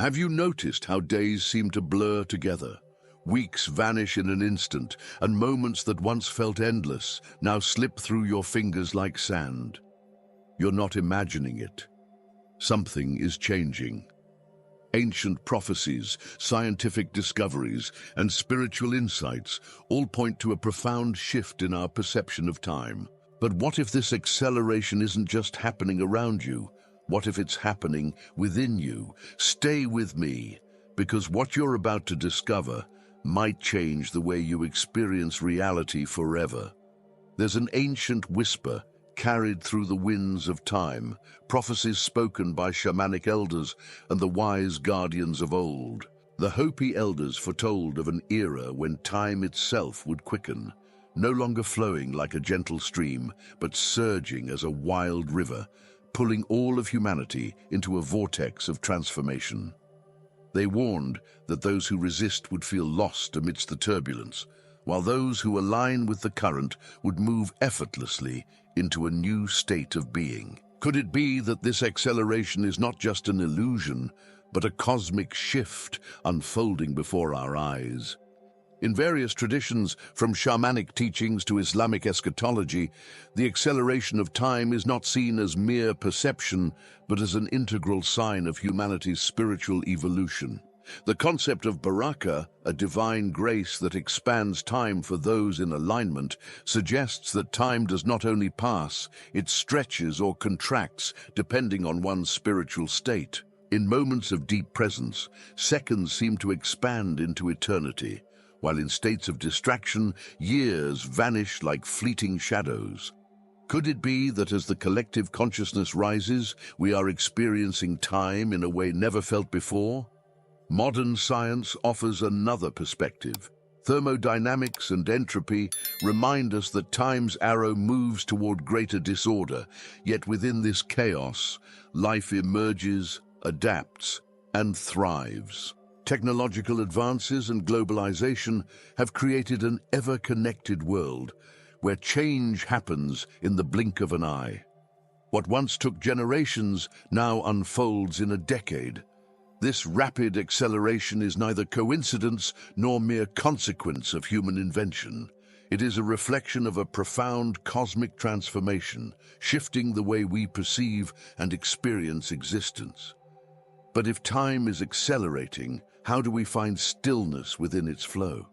Have you noticed how days seem to blur together? Weeks vanish in an instant, and moments that once felt endless now slip through your fingers like sand. You're not imagining it. Something is changing. Ancient prophecies, scientific discoveries, and spiritual insights all point to a profound shift in our perception of time. But what if this acceleration isn't just happening around you? What if it's happening within you? Stay with me, because what you're about to discover might change the way you experience reality forever. There's an ancient whisper carried through the winds of time, prophecies spoken by shamanic elders and the wise guardians of old. The Hopi elders foretold of an era when time itself would quicken, no longer flowing like a gentle stream, but surging as a wild river, pulling all of humanity into a vortex of transformation. They warned that those who resist would feel lost amidst the turbulence, while those who align with the current would move effortlessly into a new state of being. Could it be that this acceleration is not just an illusion, but a cosmic shift unfolding before our eyes? In various traditions, from shamanic teachings to Islamic eschatology, the acceleration of time is not seen as mere perception, but as an integral sign of humanity's spiritual evolution. The concept of baraka, a divine grace that expands time for those in alignment, suggests that time does not only pass, it stretches or contracts depending on one's spiritual state. In moments of deep presence, seconds seem to expand into eternity, while in states of distraction, years vanish like fleeting shadows. Could it be that as the collective consciousness rises, we are experiencing time in a way never felt before? Modern science offers another perspective. Thermodynamics and entropy remind us that time's arrow moves toward greater disorder, yet within this chaos, life emerges, adapts, and thrives. Technological advances and globalization have created an ever-connected world where change happens in the blink of an eye. What once took generations now unfolds in a decade. This rapid acceleration is neither coincidence nor mere consequence of human invention. It is a reflection of a profound cosmic transformation, shifting the way we perceive and experience existence. But if time is accelerating, how do we find stillness within its flow?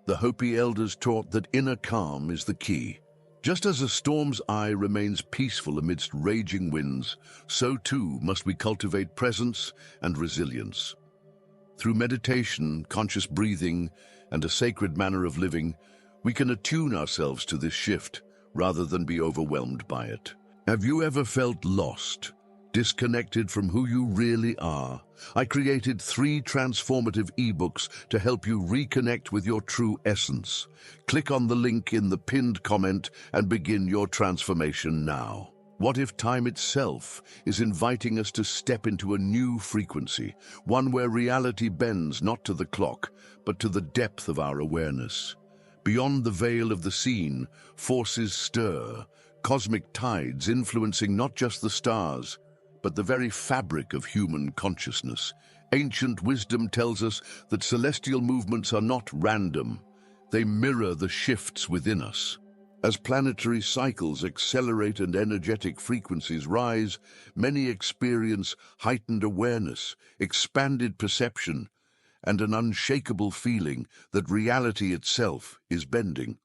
The Hopi elders taught that inner calm is the key. Just as a storm's eye remains peaceful amidst raging winds, so too must we cultivate presence and resilience. Through meditation, conscious breathing, and a sacred manner of living, we can attune ourselves to this shift rather than be overwhelmed by it. Have you ever felt lost, disconnected from who you really are? I created 3 transformative ebooks to help you reconnect with your true essence. Click on the link in the pinned comment and begin your transformation now. What if time itself is inviting us to step into a new frequency, one where reality bends not to the clock, but to the depth of our awareness? Beyond the veil of the scene, forces stir, cosmic tides influencing not just the stars, but the very fabric of human consciousness. Ancient wisdom tells us that celestial movements are not random. They mirror the shifts within us. As planetary cycles accelerate and energetic frequencies rise, many experience heightened awareness, expanded perception, and an unshakable feeling that reality itself is bending.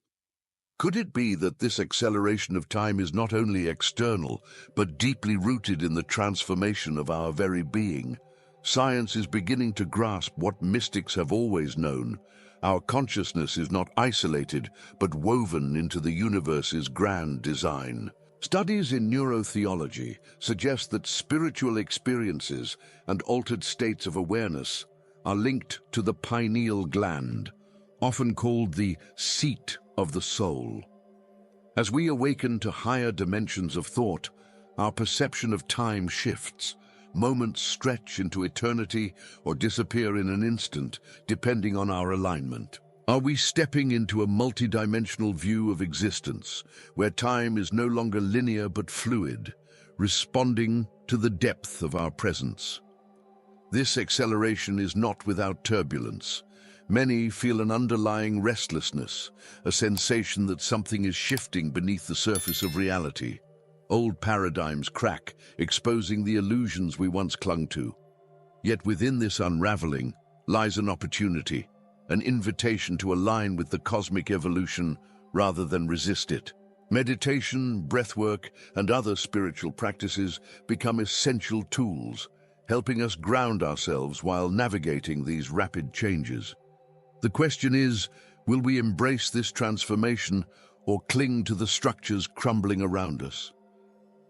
Could it be that this acceleration of time is not only external, but deeply rooted in the transformation of our very being? Science is beginning to grasp what mystics have always known. Our consciousness is not isolated, but woven into the universe's grand design. Studies in neurotheology suggest that spiritual experiences and altered states of awareness are linked to the pineal gland, often called the seat of the soul. As we awaken to higher dimensions of thought, our perception of time shifts. Moments stretch into eternity or disappear in an instant, depending on our alignment. Are we stepping into a multidimensional view of existence, where time is no longer linear but fluid, responding to the depth of our presence? This acceleration is not without turbulence. Many feel an underlying restlessness, a sensation that something is shifting beneath the surface of reality. Old paradigms crack, exposing the illusions we once clung to. Yet within this unraveling lies an opportunity, an invitation to align with the cosmic evolution rather than resist it. Meditation, breathwork, and other spiritual practices become essential tools, helping us ground ourselves while navigating these rapid changes. The question is, will we embrace this transformation or cling to the structures crumbling around us?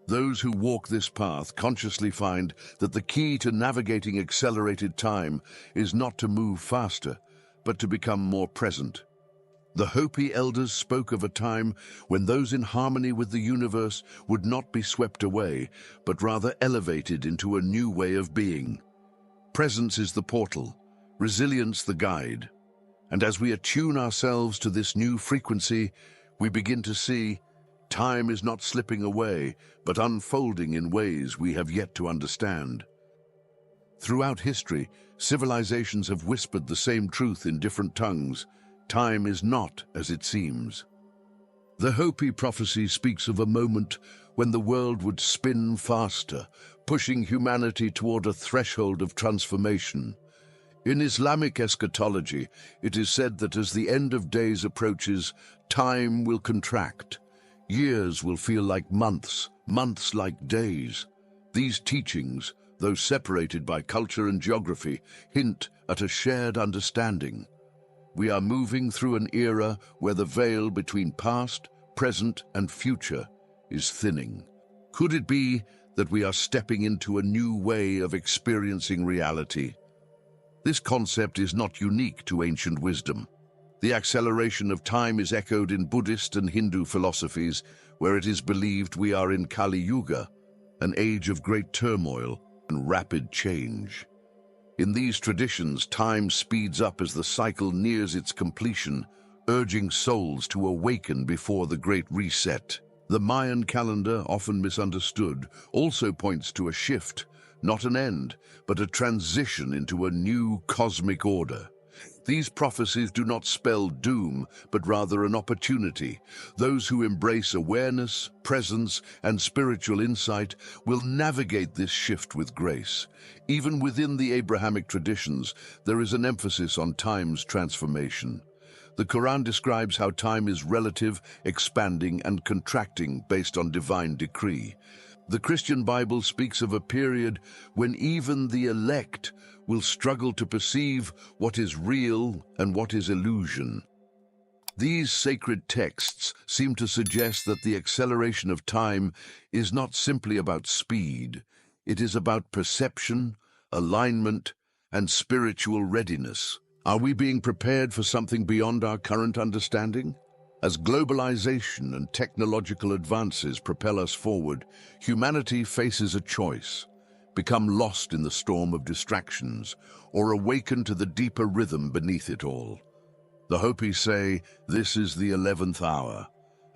Those who walk this path consciously find that the key to navigating accelerated time is not to move faster, but to become more present. The Hopi elders spoke of a time when those in harmony with the universe would not be swept away, but rather elevated into a new way of being. Presence is the portal, resilience the guide. And as we attune ourselves to this new frequency, we begin to see time is not slipping away, but unfolding in ways we have yet to understand. Throughout history, civilizations have whispered the same truth in different tongues. Time is not as it seems. The Hopi prophecy speaks of a moment when the world would spin faster, pushing humanity toward a threshold of transformation. In Islamic eschatology, it is said that as the end of days approaches, time will contract. Years will feel like months, months like days. These teachings, though separated by culture and geography, hint at a shared understanding. We are moving through an era where the veil between past, present, and future is thinning. Could it be that we are stepping into a new way of experiencing reality? This concept is not unique to ancient wisdom. The acceleration of time is echoed in Buddhist and Hindu philosophies, where it is believed we are in Kali Yuga, an age of great turmoil and rapid change. In these traditions, time speeds up as the cycle nears its completion, urging souls to awaken before the Great Reset. The Mayan calendar, often misunderstood, also points to a shift, not an end, but a transition into a new cosmic order. These prophecies do not spell doom, but rather an opportunity. Those who embrace awareness, presence, and spiritual insight will navigate this shift with grace. Even within the Abrahamic traditions, there is an emphasis on time's transformation. The Quran describes how time is relative, expanding, and contracting based on divine decree. The Christian Bible speaks of a period when even the elect will struggle to perceive what is real and what is illusion. These sacred texts seem to suggest that the acceleration of time is not simply about speed. It is about perception, alignment, and spiritual readiness. Are we being prepared for something beyond our current understanding? As globalization and technological advances propel us forward, humanity faces a choice: become lost in the storm of distractions, or awaken to the deeper rhythm beneath it all. The Hopi say this is the 11th hour,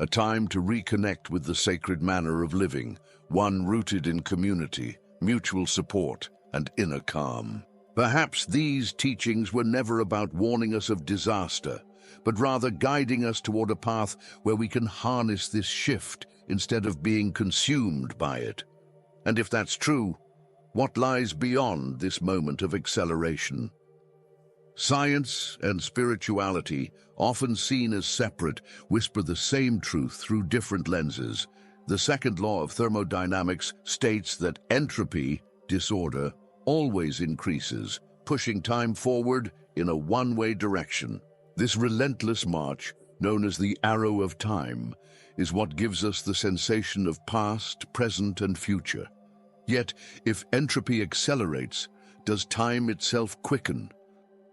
a time to reconnect with the sacred manner of living, one rooted in community, mutual support, and inner calm. Perhaps these teachings were never about warning us of disaster, but rather guiding us toward a path where we can harness this shift instead of being consumed by it. And if that's true, what lies beyond this moment of acceleration? Science and spirituality, often seen as separate, whisper the same truth through different lenses. The second law of thermodynamics states that entropy, disorder, always increases, pushing time forward in a one-way direction. This relentless march, known as the arrow of time, is what gives us the sensation of past, present, and future. Yet, if entropy accelerates, does time itself quicken?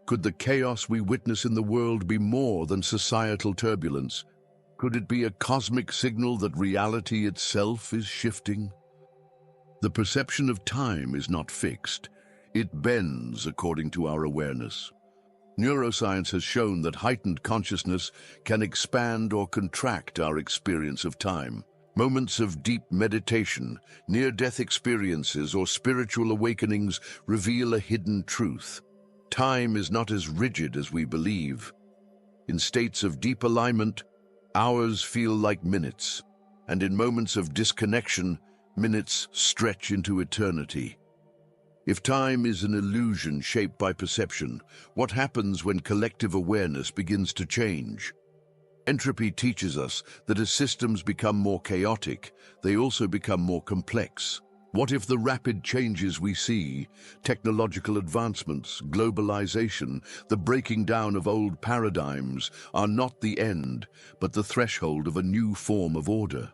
Could the chaos we witness in the world be more than societal turbulence? Could it be a cosmic signal that reality itself is shifting? The perception of time is not fixed. It bends according to our awareness. Neuroscience has shown that heightened consciousness can expand or contract our experience of time. Moments of deep meditation, near-death experiences, or spiritual awakenings reveal a hidden truth. Time is not as rigid as we believe. In states of deep alignment, hours feel like minutes, and in moments of disconnection, minutes stretch into eternity. If time is an illusion shaped by perception, what happens when collective awareness begins to change? Entropy teaches us that as systems become more chaotic, they also become more complex. What if the rapid changes we see, technological advancements, globalization, the breaking down of old paradigms, are not the end, but the threshold of a new form of order?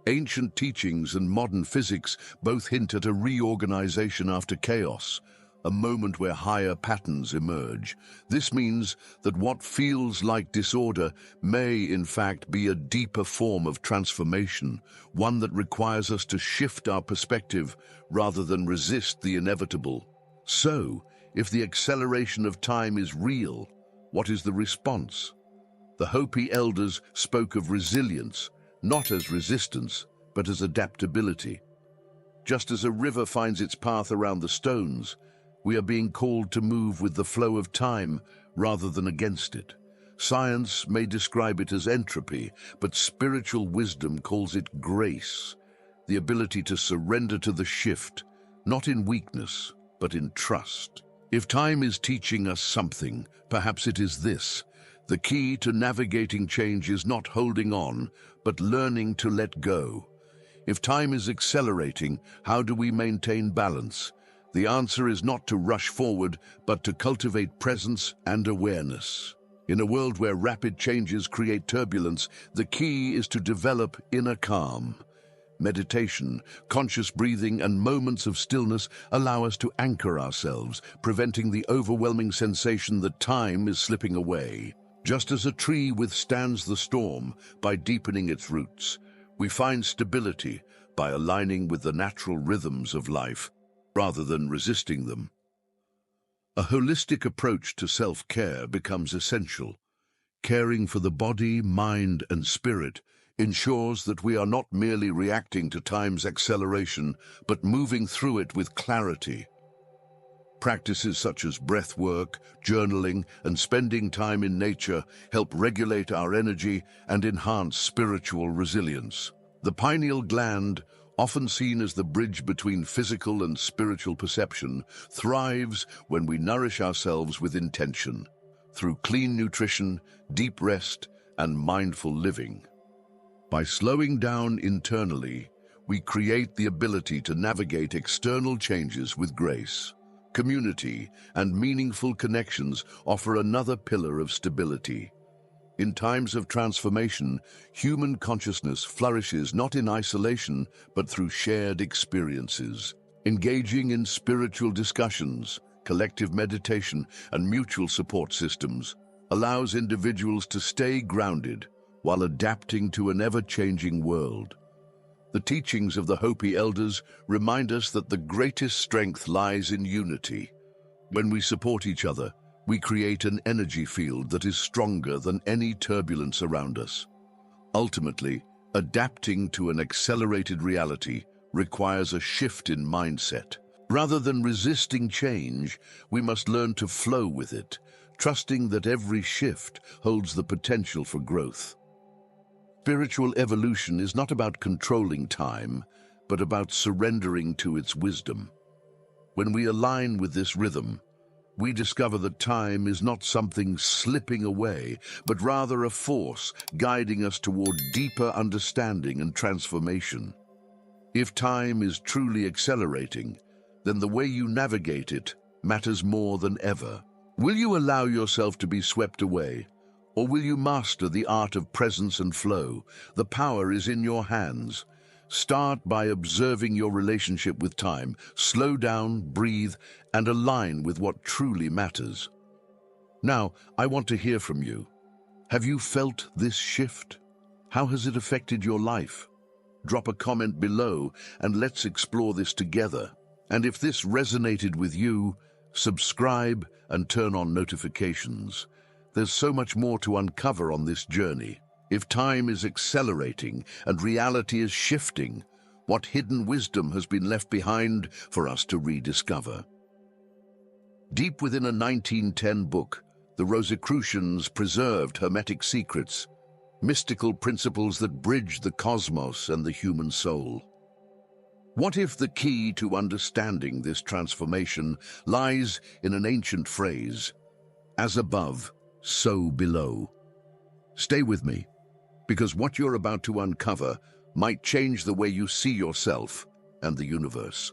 Ancient teachings and modern physics both hint at a reorganization after chaos, a moment where higher patterns emerge. This means that what feels like disorder may, in fact, be a deeper form of transformation, one that requires us to shift our perspective rather than resist the inevitable. So, if the acceleration of time is real, what is the response? The Hopi elders spoke of resilience, not as resistance, but as adaptability. Just as a river finds its path around the stones, we are being called to move with the flow of time rather than against it. Science may describe it as entropy, but spiritual wisdom calls it grace, the ability to surrender to the shift, not in weakness, but in trust. If time is teaching us something, perhaps it is this: the key to navigating change is not holding on, but learning to let go. If time is accelerating, how do we maintain balance? The answer is not to rush forward, but to cultivate presence and awareness. In a world where rapid changes create turbulence, the key is to develop inner calm. Meditation, conscious breathing, and moments of stillness allow us to anchor ourselves, preventing the overwhelming sensation that time is slipping away. Just as a tree withstands the storm by deepening its roots, we find stability by aligning with the natural rhythms of life, rather than resisting them. A holistic approach to self-care becomes essential. Caring for the body, mind, and spirit ensures that we are not merely reacting to time's acceleration, but moving through it with clarity. Practices such as breath work, journaling, and spending time in nature help regulate our energy and enhance spiritual resilience. The pineal gland, often seen as the bridge between physical and spiritual perception, thrives when we nourish ourselves with intention, through clean nutrition, deep rest, and mindful living. By slowing down internally, we create the ability to navigate external changes with grace. Community and meaningful connections offer another pillar of stability. In times of transformation, human consciousness flourishes not in isolation, but through shared experiences. Engaging in spiritual discussions, collective meditation, and mutual support systems allows individuals to stay grounded while adapting to an ever-changing world. The teachings of the Hopi elders remind us that the greatest strength lies in unity. When we support each other, we create an energy field that is stronger than any turbulence around us. Ultimately, adapting to an accelerated reality requires a shift in mindset. Rather than resisting change, we must learn to flow with it, trusting that every shift holds the potential for growth. Spiritual evolution is not about controlling time, but about surrendering to its wisdom. When we align with this rhythm, we discover that time is not something slipping away, but rather a force guiding us toward deeper understanding and transformation. If time is truly accelerating, then the way you navigate it matters more than ever. Will you allow yourself to be swept away, or will you master the art of presence and flow? The power is in your hands. Start by observing your relationship with time. Slow down, breathe, and align with what truly matters. Now, I want to hear from you. Have you felt this shift? How has it affected your life? Drop a comment below and let's explore this together. And if this resonated with you, subscribe and turn on notifications. There's so much more to uncover on this journey. If time is accelerating and reality is shifting, what hidden wisdom has been left behind for us to rediscover? Deep within a 1910 book, the Rosicrucians preserved hermetic secrets, mystical principles that bridge the cosmos and the human soul. What if the key to understanding this transformation lies in an ancient phrase, as above, so below? Stay with me, because what you're about to uncover might change the way you see yourself and the universe.